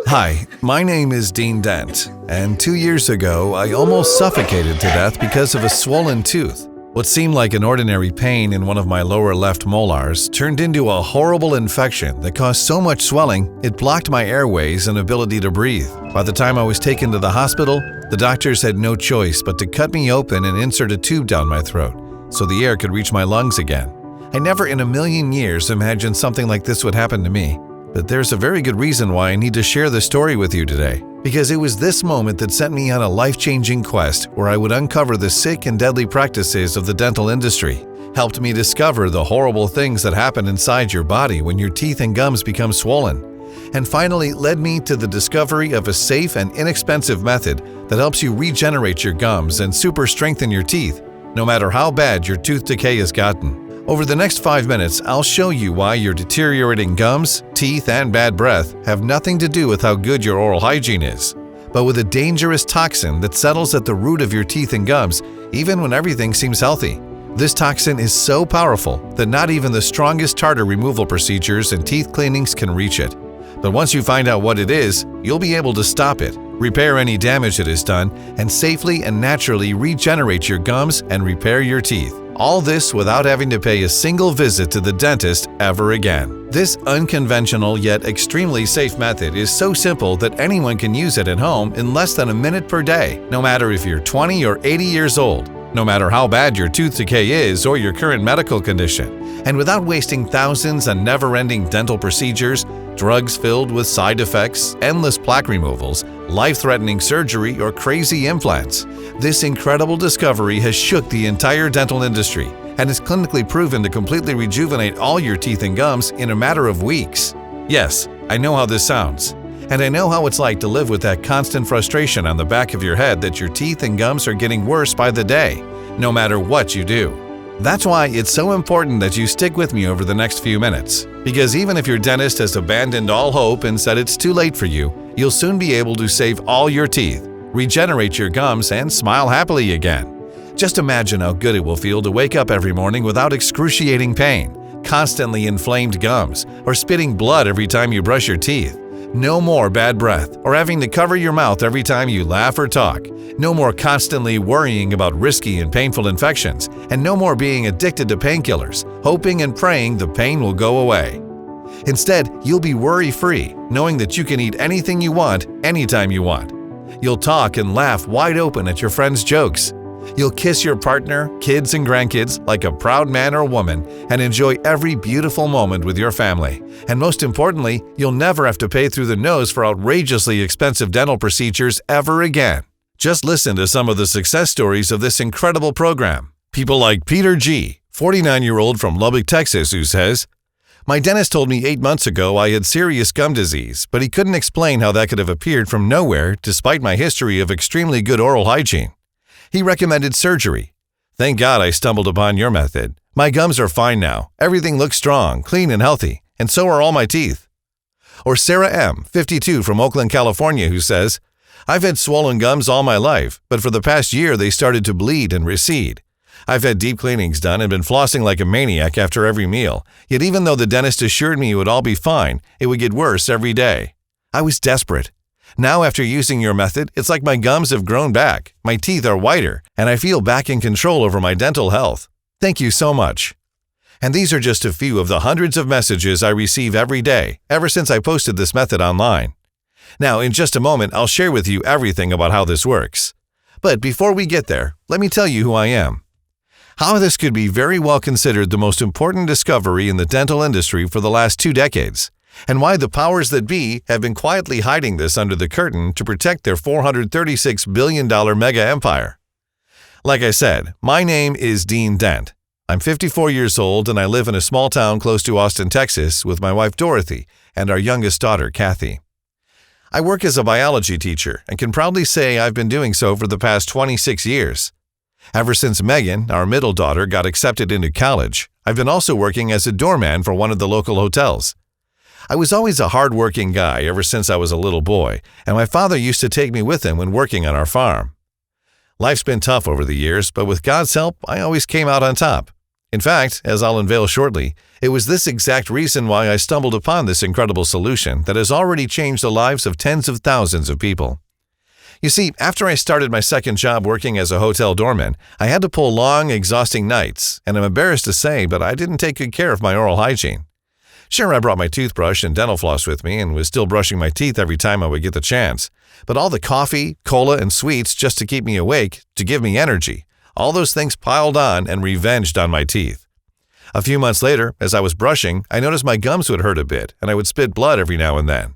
Hi, my name is Dean Dent, and 2 years ago I almost suffocated to death because of a swollen tooth. What seemed like an ordinary pain in one of my lower left molars turned into a horrible infection that caused so much swelling it blocked my airways and ability to breathe. By the time I was taken to the hospital, the doctors had no choice but to cut me open and insert a tube down my throat so the air could reach my lungs again. I never in a million years imagined something like this would happen to me. But there's a very good reason why I need to share this story with you today, because it was this moment that sent me on a life-changing quest where I would uncover the sick and deadly practices of the dental industry, helped me discover the horrible things that happen inside your body when your teeth and gums become swollen, and finally led me to the discovery of a safe and inexpensive method that helps you regenerate your gums and super strengthen your teeth, no matter how bad your tooth decay has gotten. Over the next 5 minutes, I'll show you why your deteriorating gums, teeth, and bad breath have nothing to do with how good your oral hygiene is, but with a dangerous toxin that settles at the root of your teeth and gums, even when everything seems healthy. This toxin is so powerful that not even the strongest tartar removal procedures and teeth cleanings can reach it. But once you find out what it is, you'll be able to stop it, repair any damage it has done, and safely and naturally regenerate your gums and repair your teeth. All this without having to pay a single visit to the dentist ever again. This unconventional yet extremely safe method is so simple that anyone can use it at home in less than a minute per day, no matter if you're 20 or 80 years old, no matter how bad your tooth decay is or your current medical condition, and without wasting thousands on never-ending dental procedures, drugs filled with side effects, endless plaque removals, life-threatening surgery, or crazy implants. This incredible discovery has shook the entire dental industry and is clinically proven to completely rejuvenate all your teeth and gums in a matter of weeks. Yes, I know how this sounds, and I know how it's like to live with that constant frustration on the back of your head that your teeth and gums are getting worse by the day, no matter what you do. That's why it's so important that you stick with me over the next few minutes, because even if your dentist has abandoned all hope and said it's too late for you, you'll soon be able to save all your teeth, regenerate your gums, and smile happily again. Just imagine how good it will feel to wake up every morning without excruciating pain, constantly inflamed gums, or spitting blood every time you brush your teeth. No more bad breath or having to cover your mouth every time you laugh or talk. No more constantly worrying about risky and painful infections, and no more being addicted to painkillers, hoping and praying the pain will go away. Instead, you'll be worry-free, knowing that you can eat anything you want, anytime you want. You'll talk and laugh wide open at your friends' jokes. You'll kiss your partner, kids, and grandkids like a proud man or woman and enjoy every beautiful moment with your family. And most importantly, you'll never have to pay through the nose for outrageously expensive dental procedures ever again. Just listen to some of the success stories of this incredible program. People like Peter G., 49-year-old from Lubbock, Texas, who says, "My dentist told me 8 months ago I had serious gum disease, but he couldn't explain how that could have appeared from nowhere despite my history of extremely good oral hygiene. He recommended surgery. Thank God I stumbled upon your method. My gums are fine now. Everything looks strong, clean, and healthy, and so are all my teeth." Or Sarah M., 52, from Oakland, California, who says, "I've had swollen gums all my life, but for the past year they started to bleed and recede. I've had deep cleanings done and been flossing like a maniac after every meal, yet even though the dentist assured me it would all be fine, it would get worse every day. I was desperate. Now, after using your method, it's like my gums have grown back, my teeth are whiter, and I feel back in control over my dental health. Thank you so much." And these are just a few of the hundreds of messages I receive every day, ever since I posted this method online. Now, in just a moment, I'll share with you everything about how this works. But before we get there, let me tell you who I am. How this could be very well considered the most important discovery in the dental industry for the last 2 decades. And why the powers that be have been quietly hiding this under the curtain to protect their $436 billion mega empire. Like I said, my name is Dean Dent. I'm 54 years old and I live in a small town close to Austin, Texas with my wife Dorothy and our youngest daughter Kathy. I work as a biology teacher and can proudly say I've been doing so for the past 26 years. Ever since Megan, our middle daughter, got accepted into college, I've been also working as a doorman for one of the local hotels. I was always a hard-working guy ever since I was a little boy, and my father used to take me with him when working on our farm. Life's been tough over the years, but with God's help, I always came out on top. In fact, as I'll unveil shortly, it was this exact reason why I stumbled upon this incredible solution that has already changed the lives of tens of thousands of people. You see, after I started my second job working as a hotel doorman, I had to pull long, exhausting nights, and I'm embarrassed to say, but I didn't take good care of my oral hygiene. Sure, I brought my toothbrush and dental floss with me and was still brushing my teeth every time I would get the chance, but all the coffee, cola, and sweets just to keep me awake, to give me energy, all those things piled on and revenged on my teeth. A few months later, as I was brushing, I noticed my gums would hurt a bit and I would spit blood every now and then.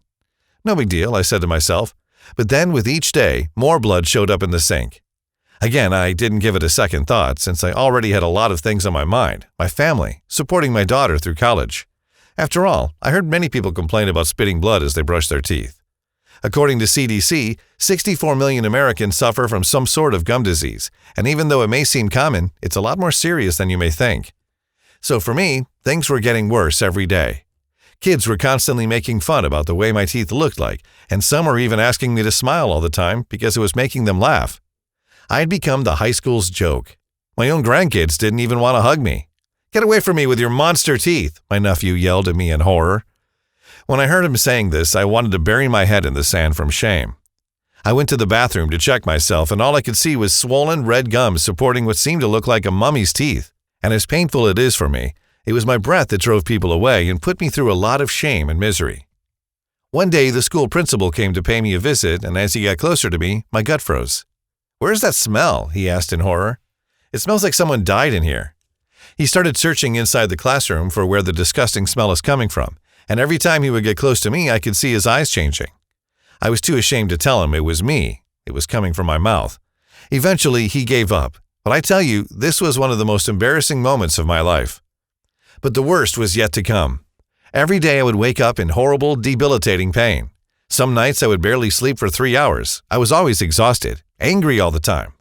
No big deal, I said to myself. But then with each day, more blood showed up in the sink. Again, I didn't give it a second thought since I already had a lot of things on my mind, my family, supporting my daughter through college. After all, I heard many people complain about spitting blood as they brush their teeth. According to CDC, 64 million Americans suffer from some sort of gum disease, and even though it may seem common, it's a lot more serious than you may think. So for me, things were getting worse every day. Kids were constantly making fun about the way my teeth looked like, and some were even asking me to smile all the time because it was making them laugh. I had become the high school's joke. My own grandkids didn't even want to hug me. "Get away from me with your monster teeth," my nephew yelled at me in horror. When I heard him saying this, I wanted to bury my head in the sand from shame. I went to the bathroom to check myself, and all I could see was swollen red gums supporting what seemed to look like a mummy's teeth. And as painful it is for me, it was my breath that drove people away and put me through a lot of shame and misery. One day, the school principal came to pay me a visit, and as he got closer to me, my gut froze. "Where's that smell?" he asked in horror. "It smells like someone died in here." He started searching inside the classroom for where the disgusting smell is coming from, and every time he would get close to me, I could see his eyes changing. I was too ashamed to tell him it was me. It was coming from my mouth. Eventually, he gave up, but I tell you, this was one of the most embarrassing moments of my life. But the worst was yet to come. Every day I would wake up in horrible, debilitating pain. Some nights I would barely sleep for 3 hours. I was always exhausted, angry all the time.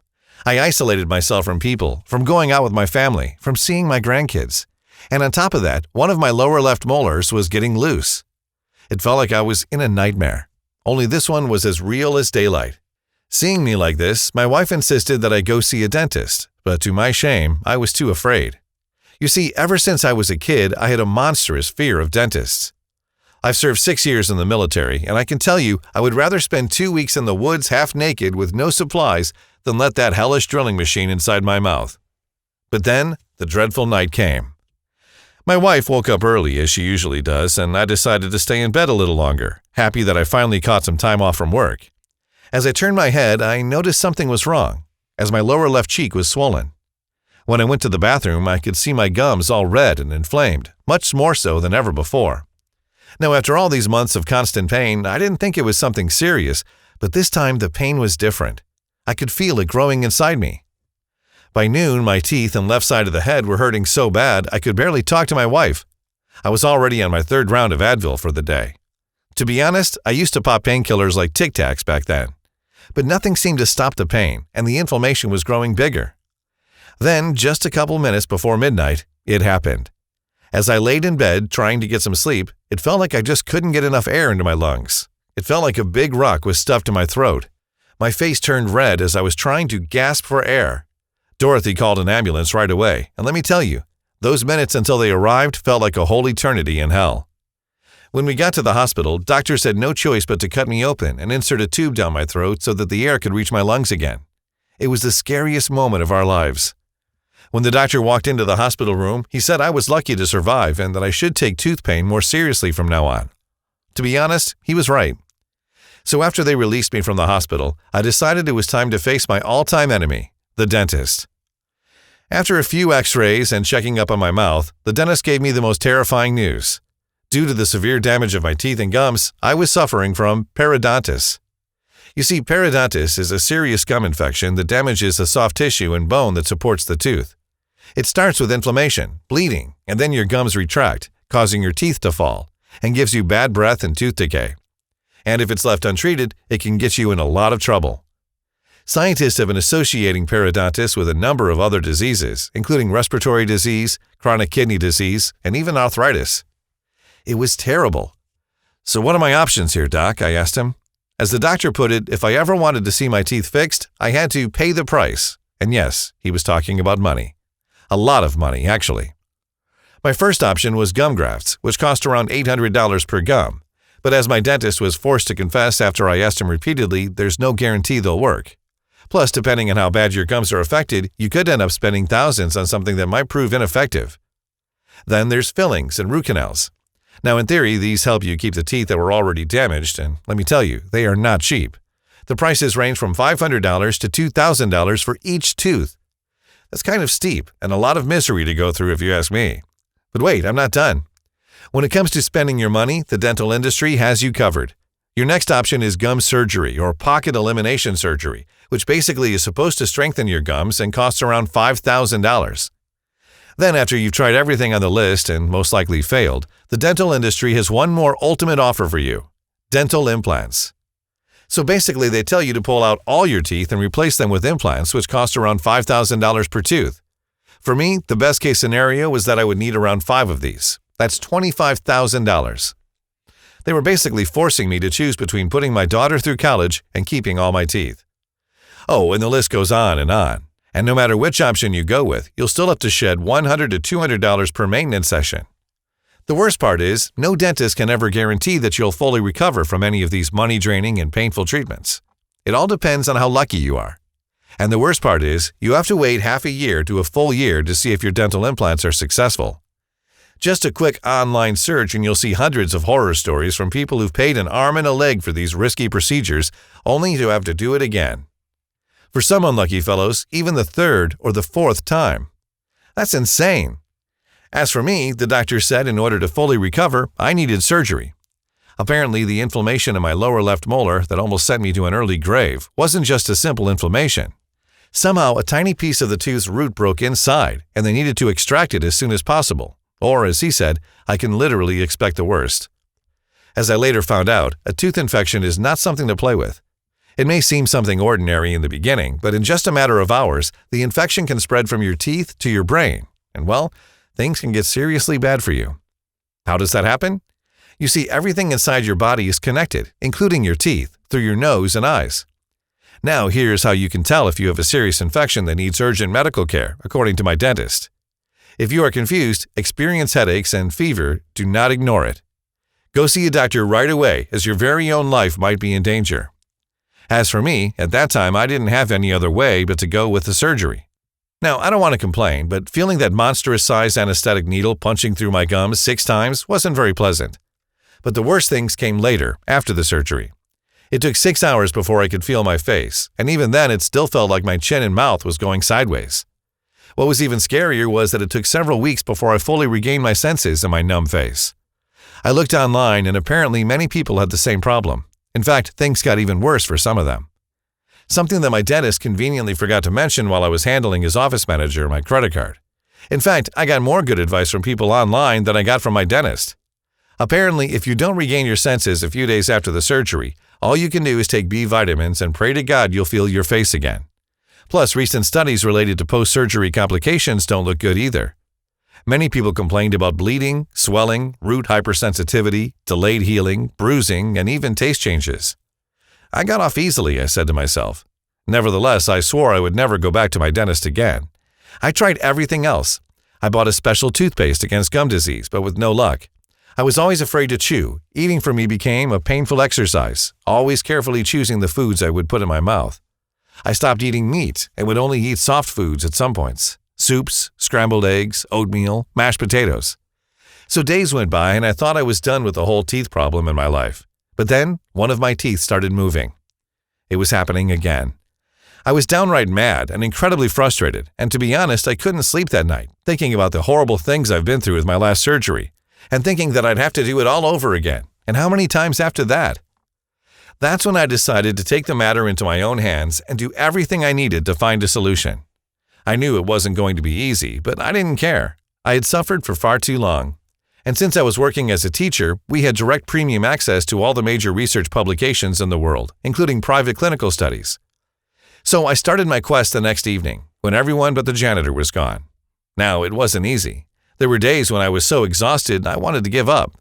I isolated myself from people, from going out with my family, from seeing my grandkids. And on top of that, one of my lower left molars was getting loose. It felt like I was in a nightmare. Only this one was as real as daylight. Seeing me like this, my wife insisted that I go see a dentist, but to my shame, I was too afraid. You see, ever since I was a kid, I had a monstrous fear of dentists. I've served 6 years in the military, and I can tell you I would rather spend 2 weeks in the woods half naked with no supplies than let that hellish drilling machine inside my mouth. But then, the dreadful night came. My wife woke up early, as she usually does, and I decided to stay in bed a little longer, happy that I finally caught some time off from work. As I turned my head, I noticed something was wrong, as my lower left cheek was swollen. When I went to the bathroom, I could see my gums all red and inflamed, much more so than ever before. Now, after all these months of constant pain, I didn't think it was something serious, but this time the pain was different. I could feel it growing inside me. By noon, my teeth and left side of the head were hurting so bad I could barely talk to my wife. I was already on my 3rd round of Advil for the day. To be honest, I used to pop painkillers like Tic Tacs back then. But nothing seemed to stop the pain, and the inflammation was growing bigger. Then, just a couple minutes before midnight, it happened. As I laid in bed trying to get some sleep, it felt like I just couldn't get enough air into my lungs. It felt like a big rock was stuffed in my throat. My face turned red as I was trying to gasp for air. Dorothy called an ambulance right away, and let me tell you, those minutes until they arrived felt like a whole eternity in hell. When we got to the hospital, doctors had no choice but to cut me open and insert a tube down my throat so that the air could reach my lungs again. It was the scariest moment of our lives. When the doctor walked into the hospital room, he said I was lucky to survive and that I should take tooth pain more seriously from now on. To be honest, he was right. So after they released me from the hospital, I decided it was time to face my all-time enemy, the dentist. After a few x-rays and checking up on my mouth, the dentist gave me the most terrifying news. Due to the severe damage of my teeth and gums, I was suffering from periodontitis. You see, periodontitis is a serious gum infection that damages the soft tissue and bone that supports the tooth. It starts with inflammation, bleeding, and then your gums retract, causing your teeth to fall, and gives you bad breath and tooth decay. And if it's left untreated, it can get you in a lot of trouble. Scientists have been associating periodontitis with a number of other diseases, including respiratory disease, chronic kidney disease, and even arthritis. It was terrible. "So what are my options here, Doc?" I asked him. As the doctor put it, if I ever wanted to see my teeth fixed, I had to pay the price. And yes, he was talking about money. A lot of money, actually. My first option was gum grafts, which cost around $800 per gum. But as my dentist was forced to confess after I asked him repeatedly, there's no guarantee they'll work. Plus, depending on how bad your gums are affected, you could end up spending thousands on something that might prove ineffective. Then there's fillings and root canals. Now, in theory, these help you keep the teeth that were already damaged, and let me tell you, they are not cheap. The prices range from $500 to $2,000 for each tooth. That's kind of steep and a lot of misery to go through if you ask me. But wait, I'm not done. When it comes to spending your money, the dental industry has you covered. Your next option is gum surgery or pocket elimination surgery, which basically is supposed to strengthen your gums and costs around $5,000. Then, after you've tried everything on the list and most likely failed, the dental industry has one more ultimate offer for you: dental implants. So basically, they tell you to pull out all your teeth and replace them with implants, which cost around $5,000 per tooth. For me, the best case scenario was that I would need around 5 of these. That's $25,000. They were basically forcing me to choose between putting my daughter through college and keeping all my teeth. Oh, and the list goes on. And no matter which option you go with, you'll still have to shed $100 to $200 per maintenance session. The worst part is, no dentist can ever guarantee that you'll fully recover from any of these money-draining and painful treatments. It all depends on how lucky you are. And the worst part is, you have to wait half a year to a full year to see if your dental implants are successful. Just a quick online search and you'll see hundreds of horror stories from people who've paid an arm and a leg for these risky procedures, only to have to do it again. For some unlucky fellows, even the third or the fourth time. That's insane. As for me, the doctor said in order to fully recover, I needed surgery. Apparently, the inflammation in my lower left molar that almost sent me to an early grave wasn't just a simple inflammation. Somehow, a tiny piece of the tooth's root broke inside, and they needed to extract it as soon as possible. Or, as he said, I can literally expect the worst. As I later found out, a tooth infection is not something to play with. It may seem something ordinary in the beginning, but in just a matter of hours, the infection can spread from your teeth to your brain, and well, things can get seriously bad for you. How does that happen? You see, everything inside your body is connected, including your teeth, through your nose and eyes. Now, here's how you can tell if you have a serious infection that needs urgent medical care, according to my dentist. If you are confused, experience headaches, and fever, do not ignore it. Go see a doctor right away, as your very own life might be in danger. As for me, at that time I didn't have any other way but to go with the surgery. Now, I don't want to complain, but feeling that monstrous-sized anesthetic needle punching through my gums 6 times wasn't very pleasant. But the worst things came later, after the surgery. It took 6 hours before I could feel my face, and even then it still felt like my chin and mouth was going sideways. What was even scarier was that it took several weeks before I fully regained my senses and my numb face. I looked online, and apparently many people had the same problem. In fact, things got even worse for some of them. Something that my dentist conveniently forgot to mention while I was handling his office manager my credit card. In fact, I got more good advice from people online than I got from my dentist. Apparently, if you don't regain your senses a few days after the surgery, all you can do is take B vitamins and pray to God you'll feel your face again. Plus, recent studies related to post-surgery complications don't look good either. Many people complained about bleeding, swelling, root hypersensitivity, delayed healing, bruising, and even taste changes. I got off easily, I said to myself. Nevertheless, I swore I would never go back to my dentist again. I tried everything else. I bought a special toothpaste against gum disease, but with no luck. I was always afraid to chew. Eating for me became a painful exercise, always carefully choosing the foods I would put in my mouth. I stopped eating meat and would only eat soft foods at some points. Soups, scrambled eggs, oatmeal, mashed potatoes. So days went by and I thought I was done with the whole teeth problem in my life. But then, one of my teeth started moving. It was happening again. I was downright mad and incredibly frustrated, and to be honest, I couldn't sleep that night, thinking about the horrible things I've been through with my last surgery, and thinking that I'd have to do it all over again, and how many times after that? That's when I decided to take the matter into my own hands and do everything I needed to find a solution. I knew it wasn't going to be easy, but I didn't care. I had suffered for far too long. And since I was working as a teacher, we had direct premium access to all the major research publications in the world, including private clinical studies. So I started my quest the next evening, when everyone but the janitor was gone. Now, it wasn't easy. There were days when I was so exhausted I wanted to give up.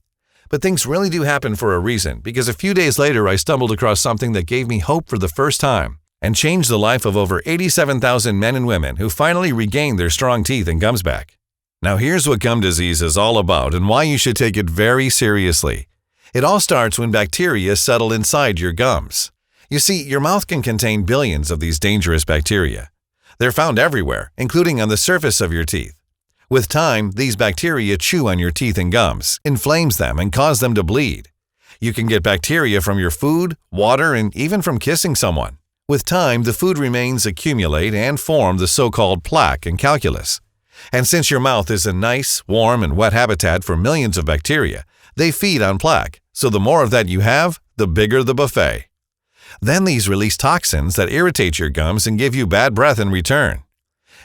But things really do happen for a reason, because a few days later I stumbled across something that gave me hope for the first time, and changed the life of over 87,000 men and women who finally regained their strong teeth and gums back. Now here's what gum disease is all about and why you should take it very seriously. It all starts when bacteria settle inside your gums. You see, your mouth can contain billions of these dangerous bacteria. They're found everywhere, including on the surface of your teeth. With time, these bacteria chew on your teeth and gums, inflames them, and cause them to bleed. You can get bacteria from your food, water, and even from kissing someone. With time, the food remains accumulate and form the so-called plaque and calculus. And since your mouth is a nice, warm, and wet habitat for millions of bacteria, they feed on plaque, so the more of that you have, the bigger the buffet. Then these release toxins that irritate your gums and give you bad breath in return.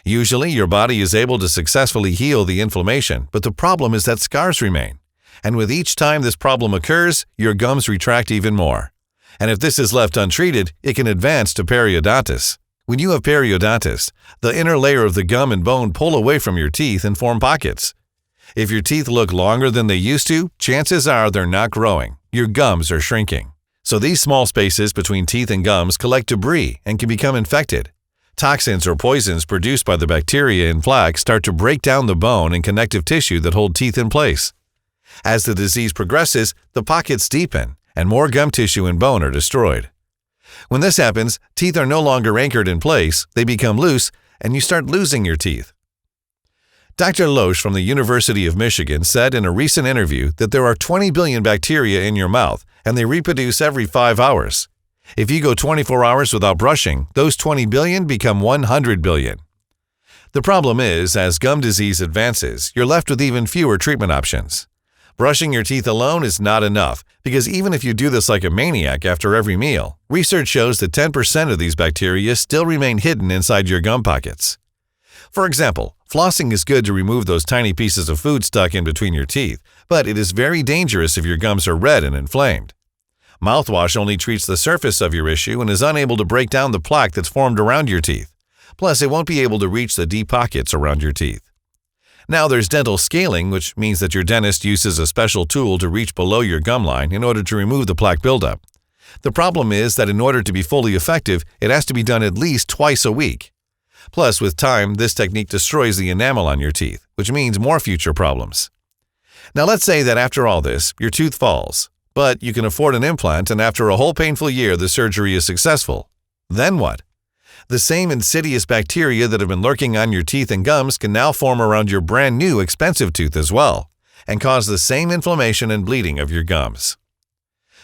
Usually, your body is able to successfully heal the inflammation, but the problem is that scars remain. And with each time this problem occurs, your gums retract even more. And if this is left untreated, it can advance to periodontitis. When you have periodontitis, the inner layer of the gum and bone pull away from your teeth and form pockets. If your teeth look longer than they used to, chances are they're not growing. Your gums are shrinking. So these small spaces between teeth and gums collect debris and can become infected. Toxins or poisons produced by the bacteria in plaque start to break down the bone and connective tissue that hold teeth in place. As the disease progresses, the pockets deepen, and more gum tissue and bone are destroyed. When this happens, teeth are no longer anchored in place, they become loose, and you start losing your teeth. Dr. Loesch from the University of Michigan said in a recent interview that there are 20 billion bacteria in your mouth, and they reproduce every 5 hours. If you go 24 hours without brushing, those 20 billion become 100 billion. The problem is, as gum disease advances, you're left with even fewer treatment options. Brushing your teeth alone is not enough, because even if you do this like a maniac after every meal, research shows that 10% of these bacteria still remain hidden inside your gum pockets. For example, flossing is good to remove those tiny pieces of food stuck in between your teeth, but it is very dangerous if your gums are red and inflamed. Mouthwash only treats the surface of your issue and is unable to break down the plaque that's formed around your teeth. Plus, it won't be able to reach the deep pockets around your teeth. Now there's dental scaling, which means that your dentist uses a special tool to reach below your gum line in order to remove the plaque buildup. The problem is that in order to be fully effective, it has to be done at least twice a week. Plus, with time, this technique destroys the enamel on your teeth, which means more future problems. Now let's say that after all this, your tooth falls, but you can afford an implant and after a whole painful year the surgery is successful. Then what? The same insidious bacteria that have been lurking on your teeth and gums can now form around your brand new expensive tooth as well, and cause the same inflammation and bleeding of your gums.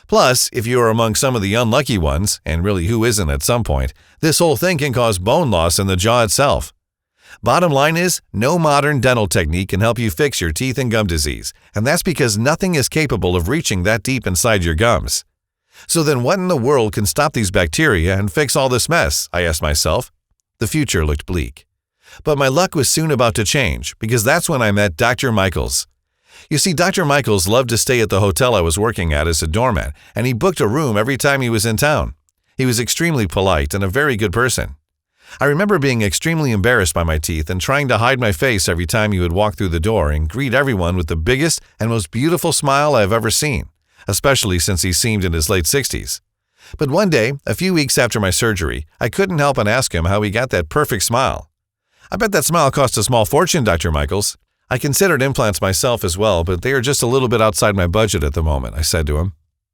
Plus, if you are among some of the unlucky ones, and really who isn't at some point, this whole thing can cause bone loss in the jaw itself. Bottom line is, no modern dental technique can help you fix your teeth and gum disease, and that's because nothing is capable of reaching that deep inside your gums. So then what in the world can stop these bacteria and fix all this mess, I asked myself. The future looked bleak. But my luck was soon about to change, because that's when I met Dr. Michaels. You see, Dr. Michaels loved to stay at the hotel I was working at as a doorman, and he booked a room every time he was in town. He was extremely polite and a very good person. I remember being extremely embarrassed by my teeth and trying to hide my face every time he would walk through the door and greet everyone with the biggest and most beautiful smile I have ever seen, especially since he seemed in his late 60s. But one day, a few weeks after my surgery, I couldn't help but ask him how he got that perfect smile. "I bet that smile cost a small fortune, Dr. Michaels." "I considered implants myself as well, but they are just a little bit outside my budget at the moment," I said to him.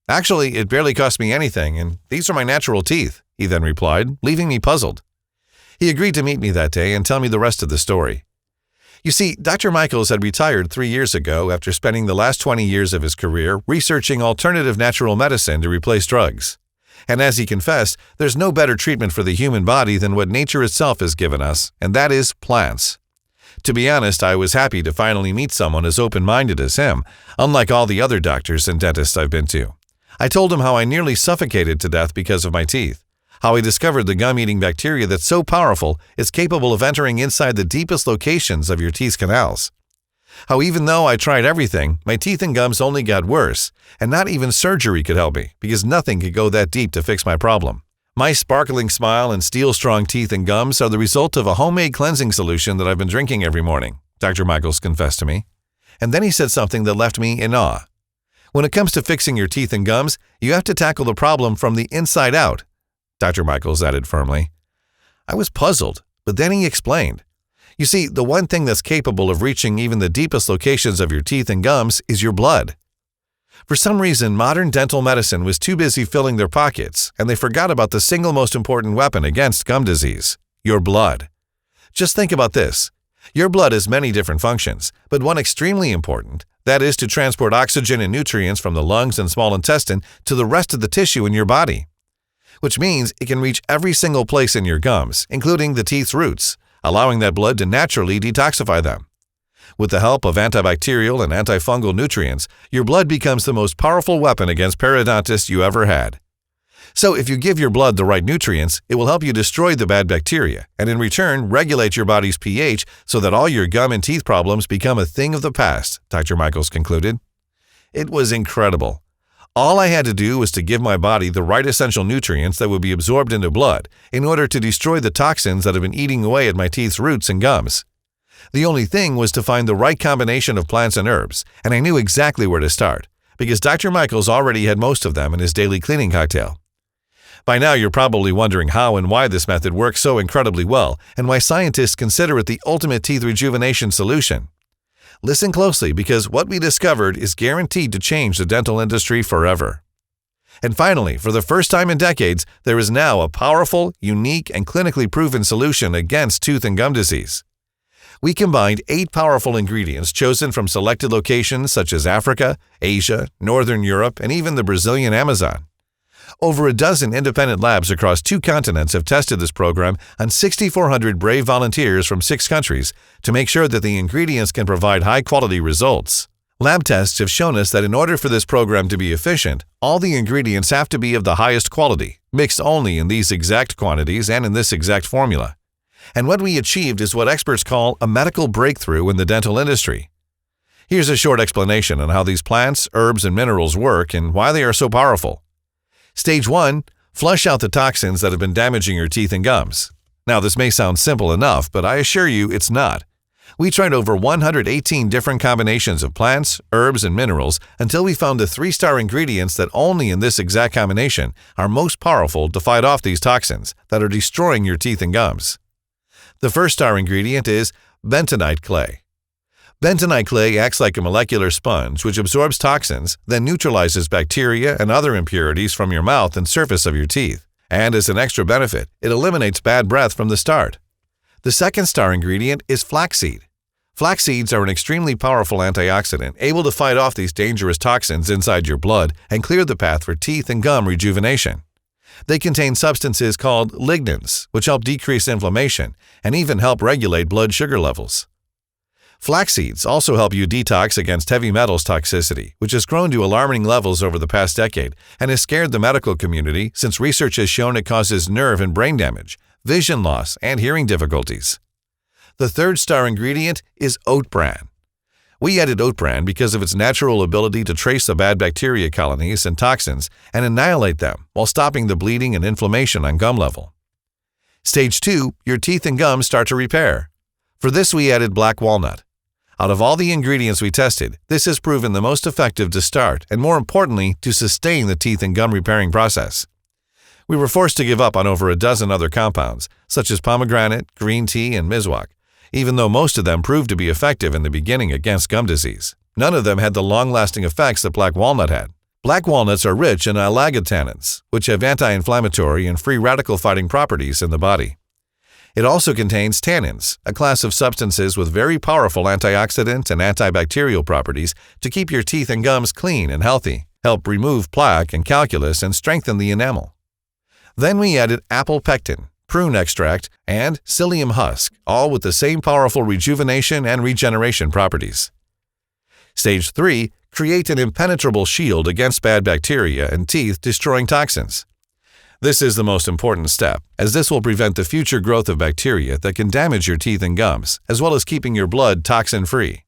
"Actually, it barely cost me anything, and these are my natural teeth," he then replied, leaving me puzzled. He agreed to meet me that day and tell me the rest of the story. You see, Dr. Michaels had retired 3 years ago after spending the last 20 years of his career researching alternative natural medicine to replace drugs. And as he confessed, there's no better treatment for the human body than what nature itself has given us, and that is plants. To be honest, I was happy to finally meet someone as open-minded as him, unlike all the other doctors and dentists I've been to. I told him how I nearly suffocated to death because of my teeth, how I discovered the gum-eating bacteria that's so powerful it's capable of entering inside the deepest locations of your teeth's canals. How even though I tried everything, my teeth and gums only got worse, and not even surgery could help me because nothing could go that deep to fix my problem. My sparkling smile and steel-strong teeth and gums are the result of a homemade cleansing solution that I've been drinking every morning, Dr. Michaels confessed to me. And then he said something that left me in awe. When it comes to fixing your teeth and gums, you have to tackle the problem from the inside out. Dr. Michaels added firmly. I was puzzled, but then he explained. You see, the one thing that's capable of reaching even the deepest locations of your teeth and gums is your blood. For some reason, modern dental medicine was too busy filling their pockets, and they forgot about the single most important weapon against gum disease, your blood. Just think about this. Your blood has many different functions, but one extremely important, that is to transport oxygen and nutrients from the lungs and small intestine to the rest of the tissue in your body. Which means it can reach every single place in your gums, including the teeth's roots, allowing that blood to naturally detoxify them. With the help of antibacterial and antifungal nutrients, your blood becomes the most powerful weapon against periodontitis you ever had. So if you give your blood the right nutrients, it will help you destroy the bad bacteria and in return regulate your body's pH so that all your gum and teeth problems become a thing of the past, Dr. Michaels concluded. It was incredible. All I had to do was to give my body the right essential nutrients that would be absorbed into blood in order to destroy the toxins that have been eating away at my teeth's roots and gums. The only thing was to find the right combination of plants and herbs, and I knew exactly where to start, because Dr. Michaels already had most of them in his daily cleaning cocktail. By now you're probably wondering how and why this method works so incredibly well, and why scientists consider it the ultimate teeth rejuvenation solution. Listen closely, because what we discovered is guaranteed to change the dental industry forever. And finally, for the first time in decades, there is now a powerful, unique, and clinically proven solution against tooth and gum disease. We combined 8 powerful ingredients chosen from selected locations such as Africa, Asia, Northern Europe, and even the Brazilian Amazon. Over a dozen independent labs across 2 continents have tested this program on 6,400 brave volunteers from 6 countries to make sure that the ingredients can provide high-quality results. Lab tests have shown us that in order for this program to be efficient, all the ingredients have to be of the highest quality, mixed only in these exact quantities and in this exact formula. And what we achieved is what experts call a medical breakthrough in the dental industry. Here's a short explanation on how these plants, herbs, and minerals work and why they are so powerful. Stage 1. Flush out the toxins that have been damaging your teeth and gums. Now, this may sound simple enough, but I assure you it's not. We tried over 118 different combinations of plants, herbs, and minerals until we found the 3-star ingredients that only in this exact combination are most powerful to fight off these toxins that are destroying your teeth and gums. The first-star ingredient is bentonite clay. Bentonite clay acts like a molecular sponge which absorbs toxins, then neutralizes bacteria and other impurities from your mouth and surface of your teeth. And as an extra benefit, it eliminates bad breath from the start. The second-star ingredient is flaxseed. Flax seeds are an extremely powerful antioxidant able to fight off these dangerous toxins inside your blood and clear the path for teeth and gum rejuvenation. They contain substances called lignans, which help decrease inflammation and even help regulate blood sugar levels. Flax seeds also help you detox against heavy metals toxicity, which has grown to alarming levels over the past decade and has scared the medical community since research has shown it causes nerve and brain damage, vision loss, and hearing difficulties. The third-star ingredient is oat bran. We added oat bran because of its natural ability to trace the bad bacteria colonies and toxins and annihilate them while stopping the bleeding and inflammation on gum level. Stage 2, your teeth and gums start to repair. For this we added black walnut. Out of all the ingredients we tested, this has proven the most effective to start and, more importantly, to sustain the teeth and gum repairing process. We were forced to give up on over a dozen other compounds, such as pomegranate, green tea, and miswak, even though most of them proved to be effective in the beginning against gum disease. None of them had the long-lasting effects that black walnut had. Black walnuts are rich in allagitannins, which have anti-inflammatory and free radical-fighting properties in the body. It also contains tannins, a class of substances with very powerful antioxidant and antibacterial properties to keep your teeth and gums clean and healthy, help remove plaque and calculus, and strengthen the enamel. Then we added apple pectin, prune extract, and psyllium husk, all with the same powerful rejuvenation and regeneration properties. Stage 3. Create an impenetrable shield against bad bacteria and teeth-destroying toxins. This is the most important step, as this will prevent the future growth of bacteria that can damage your teeth and gums, as well as keeping your blood toxin-free.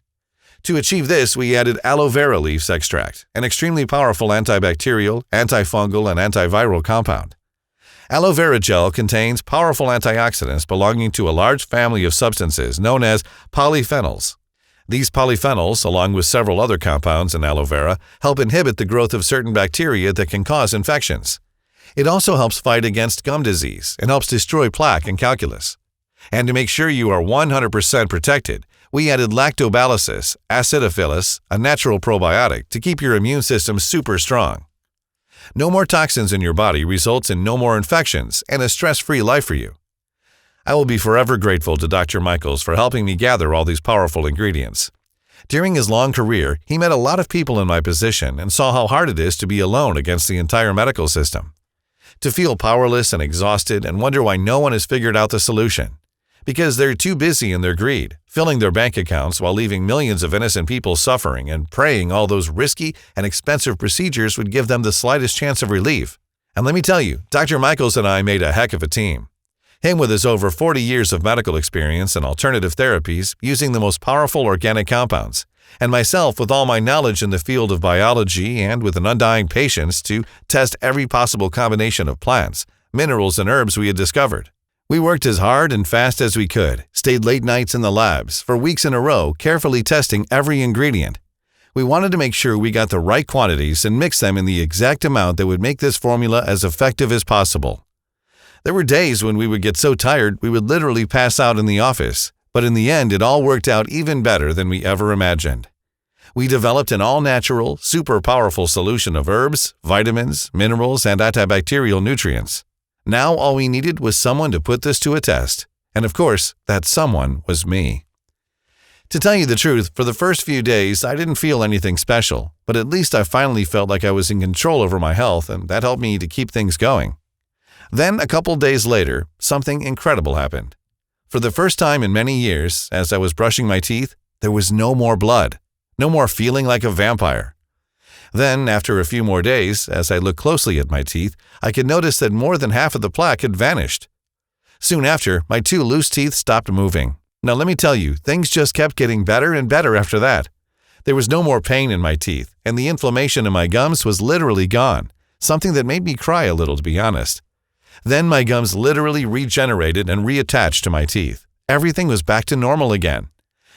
To achieve this, we added aloe vera leaves extract, an extremely powerful antibacterial, antifungal, and antiviral compound. Aloe vera gel contains powerful antioxidants belonging to a large family of substances known as polyphenols. These polyphenols, along with several other compounds in aloe vera, help inhibit the growth of certain bacteria that can cause infections. It also helps fight against gum disease and helps destroy plaque and calculus. And to make sure you are 100% protected, we added lactobacillus acidophilus, a natural probiotic, to keep your immune system super strong. No more toxins in your body results in no more infections and a stress-free life for you. I will be forever grateful to Dr. Michaels for helping me gather all these powerful ingredients. During his long career, he met a lot of people in my position and saw how hard it is to be alone against the entire medical system. To feel powerless and exhausted and wonder why no one has figured out the solution. Because they're too busy in their greed, filling their bank accounts while leaving millions of innocent people suffering and praying all those risky and expensive procedures would give them the slightest chance of relief. And let me tell you, Dr. Michaels and I made a heck of a team. Him with his over 40 years of medical experience and alternative therapies using the most powerful organic compounds, and myself with all my knowledge in the field of biology and with an undying patience to test every possible combination of plants, minerals, and herbs we had discovered. We worked as hard and fast as we could, stayed late nights in the labs for weeks in a row, carefully testing every ingredient. We wanted to make sure we got the right quantities and mix them in the exact amount that would make this formula as effective as possible. There were days when we would get so tired we would literally pass out in the office, but in the end it all worked out even better than we ever imagined. We developed an all-natural, super powerful solution of herbs, vitamins, minerals, and antibacterial nutrients. Now all we needed was someone to put this to a test, and of course, that someone was me. To tell you the truth, for the first few days I didn't feel anything special, but at least I finally felt like I was in control over my health, and that helped me to keep things going. Then, a couple days later, something incredible happened. For the first time in many years, as I was brushing my teeth, there was no more blood, no more feeling like a vampire. Then, after a few more days, as I looked closely at my teeth, I could notice that more than half of the plaque had vanished. Soon after, my 2 loose teeth stopped moving. Now let me tell you, things just kept getting better and better after that. There was no more pain in my teeth, and the inflammation in my gums was literally gone, something that made me cry a little, to be honest. Then my gums literally regenerated and reattached to my teeth. Everything was back to normal again.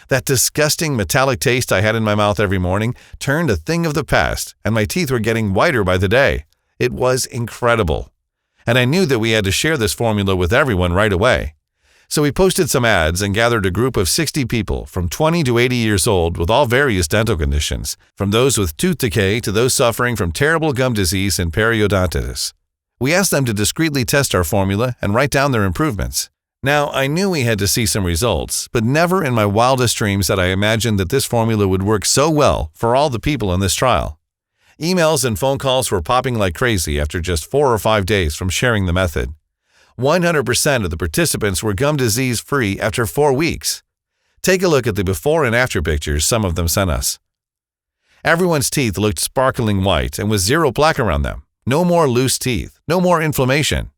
That disgusting metallic taste I had in my mouth every morning turned a thing of the past, and my teeth were getting whiter by the day. It was incredible. And I knew that we had to share this formula with everyone right away. So we posted some ads and gathered a group of 60 people from 20 to 80 years old with all various dental conditions, from those with tooth decay to those suffering from terrible gum disease and periodontitis. We asked them to discreetly test our formula and write down their improvements. Now, I knew we had to see some results, but never in my wildest dreams had I imagined that this formula would work so well for all the people in this trial. Emails and phone calls were popping like crazy after just 4 or 5 days from sharing the method. 100% of the participants were gum disease-free after 4 weeks. Take a look at the before and after pictures some of them sent us. Everyone's teeth looked sparkling white and with zero plaque around them. No more loose teeth, no more inflammation.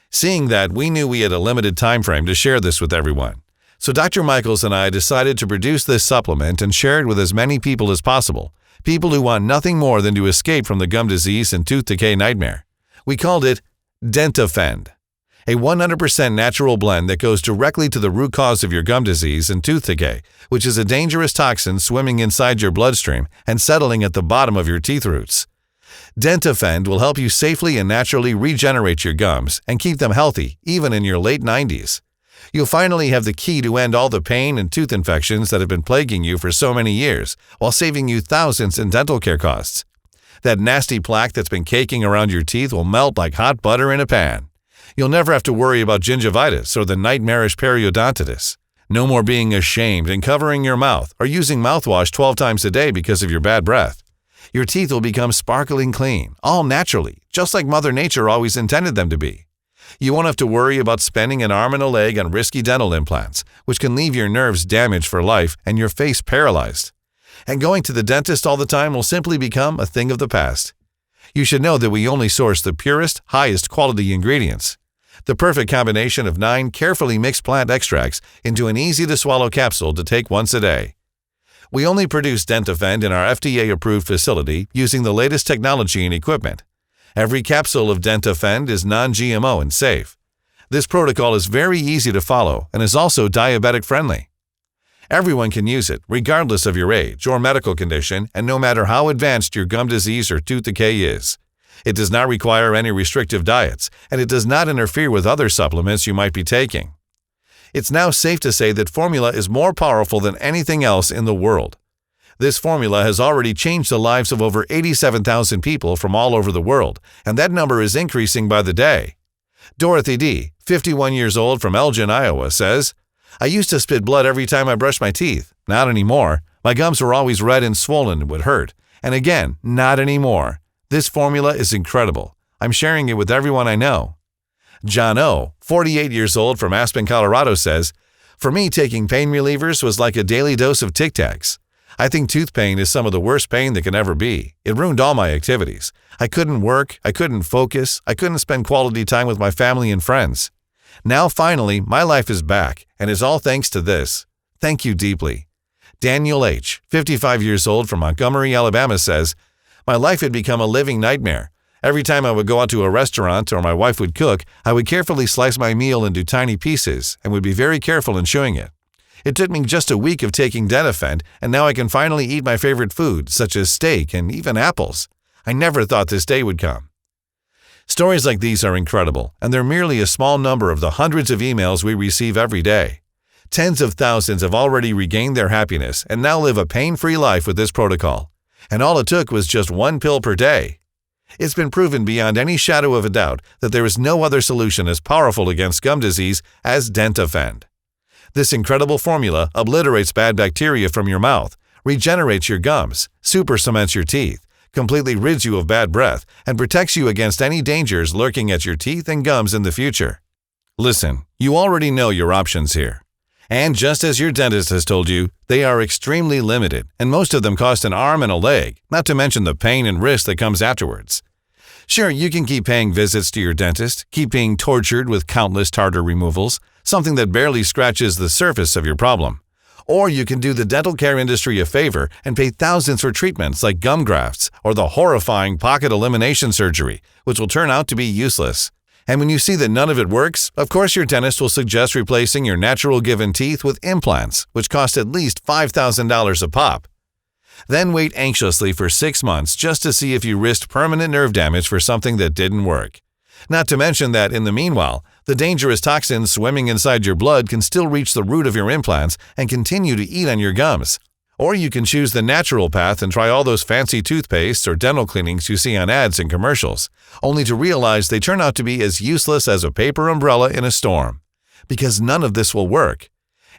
Seeing that, we knew we had a limited time frame to share this with everyone. So Dr. Michaels and I decided to produce this supplement and share it with as many people as possible, people who want nothing more than to escape from the gum disease and tooth decay nightmare. We called it DentaFend, a 100% natural blend that goes directly to the root cause of your gum disease and tooth decay, which is a dangerous toxin swimming inside your bloodstream and settling at the bottom of your teeth roots. DentaFend will help you safely and naturally regenerate your gums and keep them healthy, even in your late 90s. You'll finally have the key to end all the pain and tooth infections that have been plaguing you for so many years, while saving you thousands in dental care costs. That nasty plaque that's been caking around your teeth will melt like hot butter in a pan. You'll never have to worry about gingivitis or the nightmarish periodontitis. No more being ashamed and covering your mouth or using mouthwash 12 times a day because of your bad breath. Your teeth will become sparkling clean, all naturally, just like Mother Nature always intended them to be. You won't have to worry about spending an arm and a leg on risky dental implants, which can leave your nerves damaged for life and your face paralyzed. And going to the dentist all the time will simply become a thing of the past. You should know that we only source the purest, highest quality ingredients. The perfect combination of 9 carefully mixed plant extracts into an easy-to-swallow capsule to take once a day. We only produce DentaFend in our FDA-approved facility using the latest technology and equipment. Every capsule of DentaFend is non-GMO and safe. This protocol is very easy to follow and is also diabetic-friendly. Everyone can use it, regardless of your age or medical condition, and no matter how advanced your gum disease or tooth decay is. It does not require any restrictive diets, and it does not interfere with other supplements you might be taking. It's now safe to say that formula is more powerful than anything else in the world. This formula has already changed the lives of over 87,000 people from all over the world, and that number is increasing by the day. Dorothy D., 51 years old from Elgin, Iowa, says, "I used to spit blood every time I brushed my teeth. Not anymore. My gums were always red and swollen and would hurt. And again, not anymore. This formula is incredible. I'm sharing it with everyone I know." John O., 48 years old from Aspen, Colorado, says, "For me, taking pain relievers was like a daily dose of Tic Tacs. I think tooth pain is some of the worst pain that can ever be. It ruined all my activities. I couldn't work, I couldn't focus, I couldn't spend quality time with my family and friends. Now, finally, my life is back, and it's all thanks to this. Thank you deeply." Daniel H., 55 years old from Montgomery, Alabama, says, "My life had become a living nightmare. Every time I would go out to a restaurant or my wife would cook, I would carefully slice my meal into tiny pieces and would be very careful in chewing it. It took me just a week of taking DentaFend, and now I can finally eat my favorite foods, such as steak and even apples. I never thought this day would come." Stories like these are incredible, and they're merely a small number of the hundreds of emails we receive every day. Tens of thousands have already regained their happiness and now live a pain-free life with this protocol. And all it took was just one pill per day. It's been proven beyond any shadow of a doubt that there is no other solution as powerful against gum disease as DentaFend. This incredible formula obliterates bad bacteria from your mouth, regenerates your gums, super cements your teeth, completely rids you of bad breath, and protects you against any dangers lurking at your teeth and gums in the future. Listen, you already know your options here. And just as your dentist has told you, they are extremely limited, and most of them cost an arm and a leg, not to mention the pain and risk that comes afterwards. Sure, you can keep paying visits to your dentist, keep being tortured with countless tartar removals, something that barely scratches the surface of your problem. Or you can do the dental care industry a favor and pay thousands for treatments like gum grafts or the horrifying pocket elimination surgery, which will turn out to be useless. And when you see that none of it works, of course your dentist will suggest replacing your natural given teeth with implants, which cost at least $5,000 a pop. Then wait anxiously for 6 months just to see if you risked permanent nerve damage for something that didn't work. Not to mention that, in the meanwhile, the dangerous toxins swimming inside your blood can still reach the root of your implants and continue to eat on your gums. Or you can choose the natural path and try all those fancy toothpastes or dental cleanings you see on ads and commercials, only to realize they turn out to be as useless as a paper umbrella in a storm. Because none of this will work.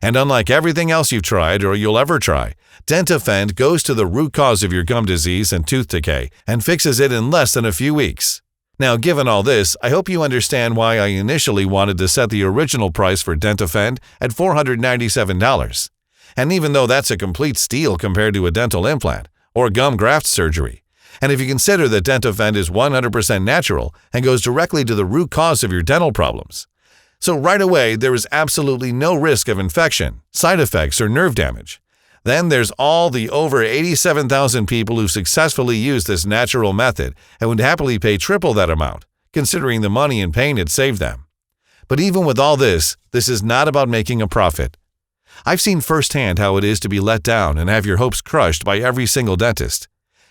And unlike everything else you've tried or you'll ever try, DentaFend goes to the root cause of your gum disease and tooth decay and fixes it in less than a few weeks. Now, given all this, I hope you understand why I initially wanted to set the original price for DentaFend at $497. And even though that's a complete steal compared to a dental implant or gum graft surgery, and if you consider that DentaFend is 100% natural and goes directly to the root cause of your dental problems. So right away, there is absolutely no risk of infection, side effects, or nerve damage. Then there's all the over 87,000 people who successfully use this natural method and would happily pay triple that amount, considering the money and pain it saved them. But even with all this, this is not about making a profit. I've seen firsthand how it is to be let down and have your hopes crushed by every single dentist.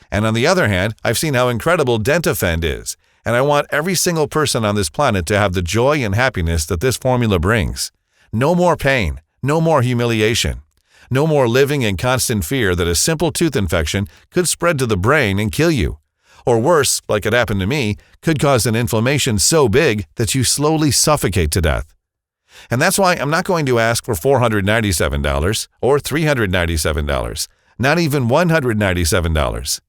And on the other hand, I've seen how incredible DentaFend is, and I want every single person on this planet to have the joy and happiness that this formula brings. No more pain, no more humiliation, no more living in constant fear that a simple tooth infection could spread to the brain and kill you. Or worse, like it happened to me, could cause an inflammation so big that you slowly suffocate to death. And that's why I'm not going to ask for $497 or $397, not even $197.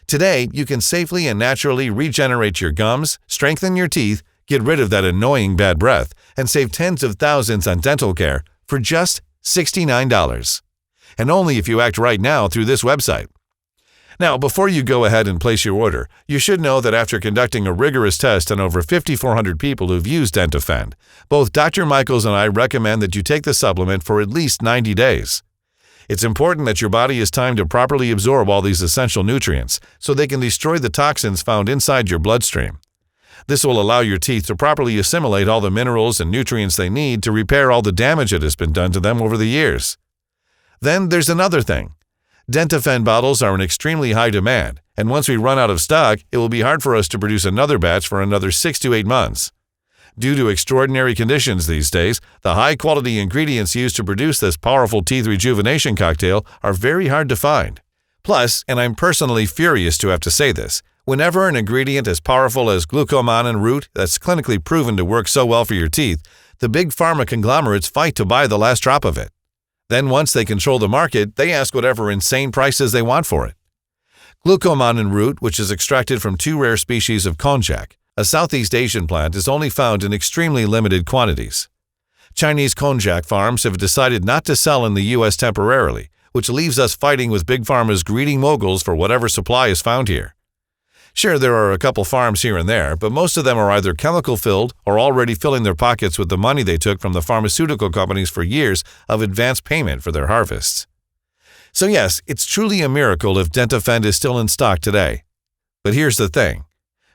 Today, you can safely and naturally regenerate your gums, strengthen your teeth, get rid of that annoying bad breath, and save tens of thousands on dental care for just $69. And only if you act right now through this website. Now, before you go ahead and place your order, you should know that after conducting a rigorous test on over 5,400 people who've used DentaFend, both Dr. Michaels and I recommend that you take the supplement for at least 90 days. It's important that your body has time to properly absorb all these essential nutrients so they can destroy the toxins found inside your bloodstream. This will allow your teeth to properly assimilate all the minerals and nutrients they need to repair all the damage that has been done to them over the years. Then there's another thing. DentaFend bottles are in extremely high demand, and once we run out of stock, it will be hard for us to produce another batch for another 6 to 8 months. Due to extraordinary conditions these days, the high-quality ingredients used to produce this powerful teeth rejuvenation cocktail are very hard to find. Plus, and I'm personally furious to have to say this, whenever an ingredient as powerful as glucomannan root that's clinically proven to work so well for your teeth, the big pharma conglomerates fight to buy the last drop of it. Then once they control the market, they ask whatever insane prices they want for it. Glucomannan root, which is extracted from 2 rare species of konjac, a Southeast Asian plant, is only found in extremely limited quantities. Chinese konjac farms have decided not to sell in the U.S. temporarily, which leaves us fighting with Big Pharma's greedy moguls for whatever supply is found here. Sure, there are a couple farms here and there, but most of them are either chemical-filled or already filling their pockets with the money they took from the pharmaceutical companies for years of advance payment for their harvests. So yes, it's truly a miracle if DentaFend is still in stock today. But here's the thing.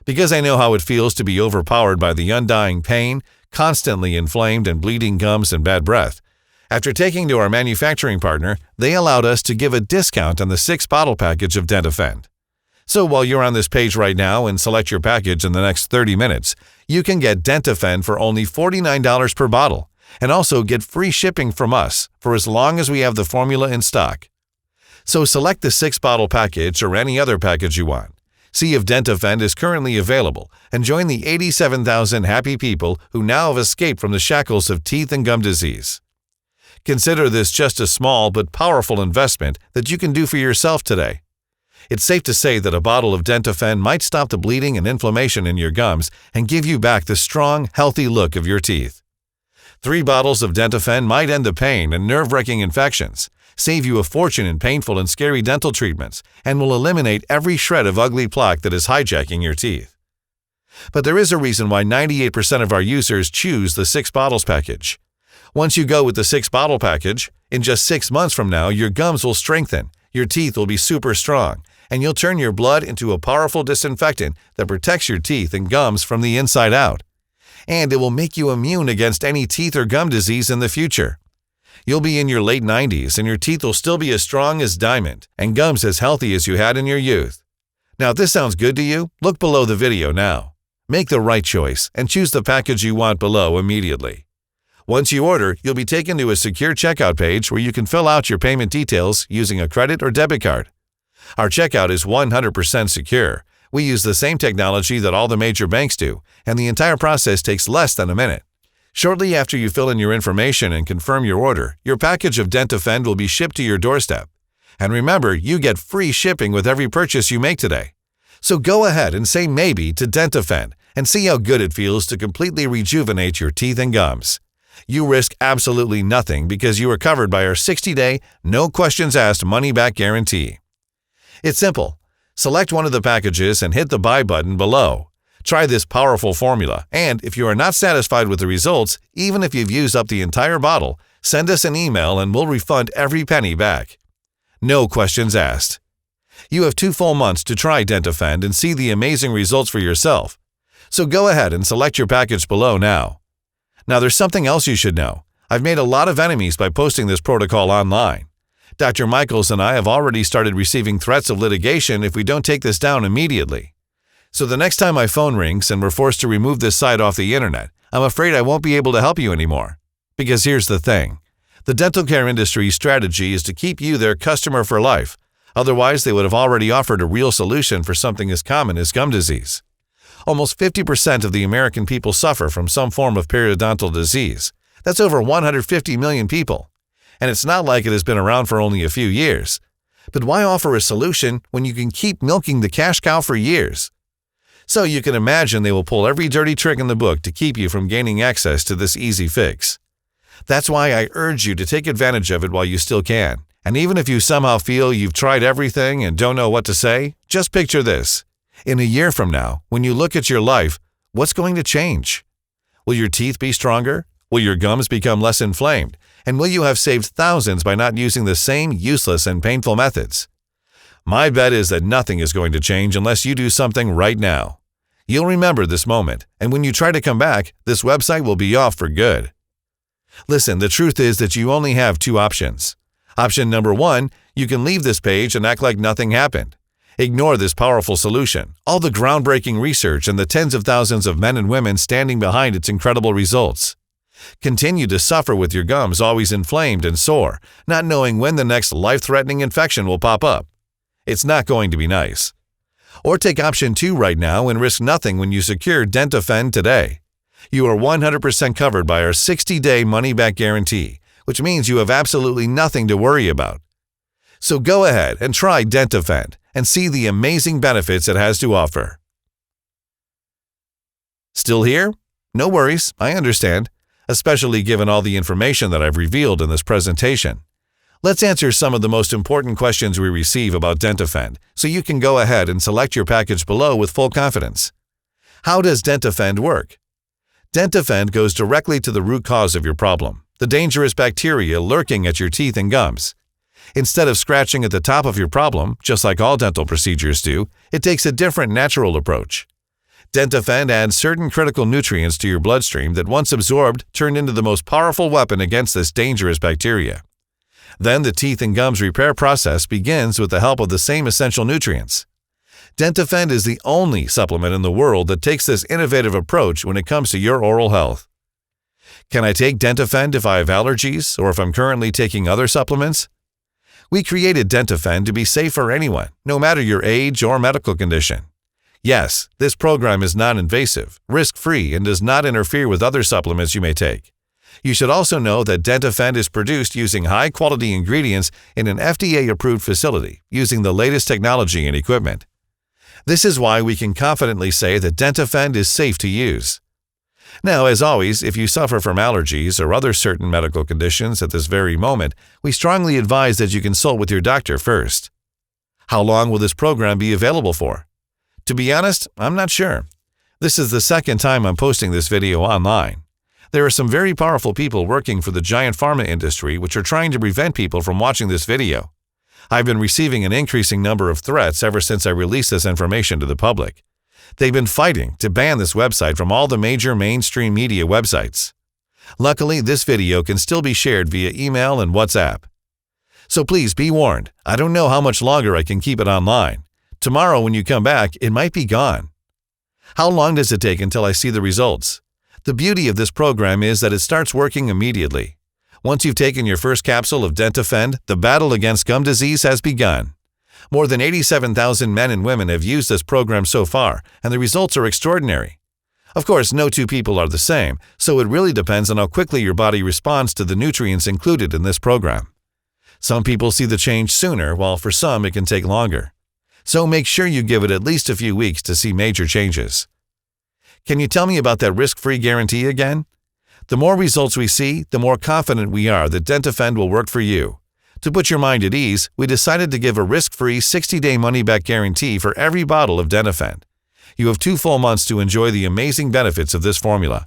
Because I know how it feels to be overpowered by the undying pain, constantly inflamed and bleeding gums and bad breath, after taking to our manufacturing partner, they allowed us to give a discount on the 6-bottle package of DentaFend. So while you're on this page right now and select your package in the next 30 minutes, you can get DentaFend for only $49 per bottle, and also get free shipping from us for as long as we have the formula in stock. So select the 6-bottle package or any other package you want. See if DentaFend is currently available and join the 87,000 happy people who now have escaped from the shackles of teeth and gum disease. Consider this just a small but powerful investment that you can do for yourself today. It's safe to say that a bottle of DentaFend might stop the bleeding and inflammation in your gums and give you back the strong, healthy look of your teeth. 3 bottles of DentaFend might end the pain and nerve-wracking infections, save you a fortune in painful and scary dental treatments, and will eliminate every shred of ugly plaque that is hijacking your teeth. But there is a reason why 98% of our users choose the 6 bottles package. Once you go with the 6-bottle package, in just 6 months from now, your gums will strengthen, your teeth will be super strong, and you'll turn your blood into a powerful disinfectant that protects your teeth and gums from the inside out. And it will make you immune against any teeth or gum disease in the future. You'll be in your late 90s and your teeth will still be as strong as diamond and gums as healthy as you had in your youth. Now, if this sounds good to you, look below the video now. Make the right choice and choose the package you want below immediately. Once you order, you'll be taken to a secure checkout page where you can fill out your payment details using a credit or debit card. Our checkout is 100% secure. We use the same technology that all the major banks do, and the entire process takes less than a minute. Shortly after you fill in your information and confirm your order, your package of DentaFend will be shipped to your doorstep. And remember, you get free shipping with every purchase you make today. So go ahead and say maybe to DentaFend and see how good it feels to completely rejuvenate your teeth and gums. You risk absolutely nothing because you are covered by our 60-day, no-questions-asked money-back guarantee. It's simple. Select one of the packages and hit the buy button below. Try this powerful formula, and if you are not satisfied with the results, even if you've used up the entire bottle, send us an email and we'll refund every penny back. No questions asked. You have 2 full months to try DentaFend and see the amazing results for yourself. So go ahead and select your package below now. Now there's something else you should know. I've made a lot of enemies by posting this protocol online. Dr. Michaels and I have already started receiving threats of litigation if we don't take this down immediately. So the next time my phone rings and we're forced to remove this site off the internet, I'm afraid I won't be able to help you anymore. Because here's the thing. The dental care industry's strategy is to keep you their customer for life. Otherwise, they would have already offered a real solution for something as common as gum disease. Almost 50% of the American people suffer from some form of periodontal disease. That's over 150 million people. And it's not like it has been around for only a few years. But why offer a solution when you can keep milking the cash cow for years? So you can imagine they will pull every dirty trick in the book to keep you from gaining access to this easy fix. That's why I urge you to take advantage of it while you still can. And even if you somehow feel you've tried everything and don't know what to say, just picture this. In a year from now, when you look at your life, what's going to change? Will your teeth be stronger? Will your gums become less inflamed? And will you have saved thousands by not using the same useless and painful methods? My bet is that nothing is going to change unless you do something right now. You'll remember this moment, and when you try to come back, this website will be off for good. Listen, the truth is that you only have 2 options. Option number 1, you can leave this page and act like nothing happened. Ignore this powerful solution, all the groundbreaking research and the tens of thousands of men and women standing behind its incredible results. Continue to suffer with your gums always inflamed and sore, not knowing when the next life-threatening infection will pop up. It's not going to be nice. Or take option 2 right now and risk nothing when you secure DentaFend today. You are 100% covered by our 60-day money-back guarantee, which means you have absolutely nothing to worry about. So go ahead and try DentaFend and see the amazing benefits it has to offer. Still here? No worries, I understand, especially given all the information that I've revealed in this presentation. Let's answer some of the most important questions we receive about DentaFend so you can go ahead and select your package below with full confidence. How does DentaFend work? DentaFend goes directly to the root cause of your problem, the dangerous bacteria lurking at your teeth and gums. Instead of scratching at the top of your problem, just like all dental procedures do, it takes a different natural approach. DentaFend adds certain critical nutrients to your bloodstream that once absorbed turn into the most powerful weapon against this dangerous bacteria. Then the teeth and gums repair process begins with the help of the same essential nutrients. DentaFend is the only supplement in the world that takes this innovative approach when it comes to your oral health. Can I take DentaFend if I have allergies or if I'm currently taking other supplements? We created DentaFend to be safe for anyone, no matter your age or medical condition. Yes, this program is non-invasive, risk-free, and does not interfere with other supplements you may take. You should also know that DentaFend is produced using high-quality ingredients in an FDA-approved facility using the latest technology and equipment. This is why we can confidently say that DentaFend is safe to use. Now, as always, if you suffer from allergies or other certain medical conditions at this very moment, we strongly advise that you consult with your doctor first. How long will this program be available for? To be honest, I'm not sure. This is the second time I'm posting this video online. There are some very powerful people working for the giant pharma industry which are trying to prevent people from watching this video. I've been receiving an increasing number of threats ever since I released this information to the public. They've been fighting to ban this website from all the major mainstream media websites. Luckily, this video can still be shared via email and WhatsApp. So please be warned, I don't know how much longer I can keep it online. Tomorrow when you come back, it might be gone. How long does it take until I see the results? The beauty of this program is that it starts working immediately. Once you've taken your first capsule of DentaFend, the battle against gum disease has begun. More than 87,000 men and women have used this program so far, and the results are extraordinary. Of course, no two people are the same, so it really depends on how quickly your body responds to the nutrients included in this program. Some people see the change sooner, while for some it can take longer. So make sure you give it at least a few weeks to see major changes. Can you tell me about that risk-free guarantee again? The more results we see, the more confident we are that DentaFend will work for you. To put your mind at ease, we decided to give a risk-free 60-day money-back guarantee for every bottle of DentaFend. You have 2 full months to enjoy the amazing benefits of this formula.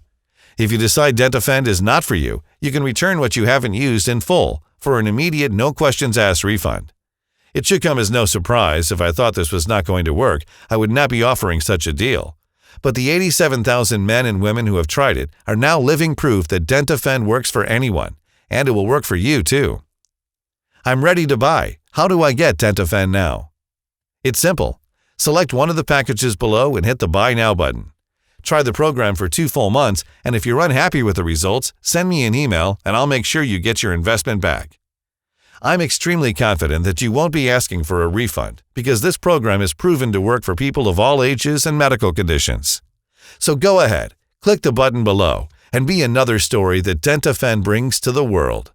If you decide DentaFend is not for you, you can return what you haven't used in full for an immediate no-questions-asked refund. It should come as no surprise if I thought this was not going to work, I would not be offering such a deal. But the 87,000 men and women who have tried it are now living proof that DentaFend works for anyone, and it will work for you too. I'm ready to buy. How do I get DentaFend now? It's simple. Select one of the packages below and hit the Buy Now button. Try the program for 2 full months, and if you're unhappy with the results, send me an email and I'll make sure you get your investment back. I'm extremely confident that you won't be asking for a refund because this program is proven to work for people of all ages and medical conditions. So go ahead, click the button below, and be another story that DentaFend brings to the world.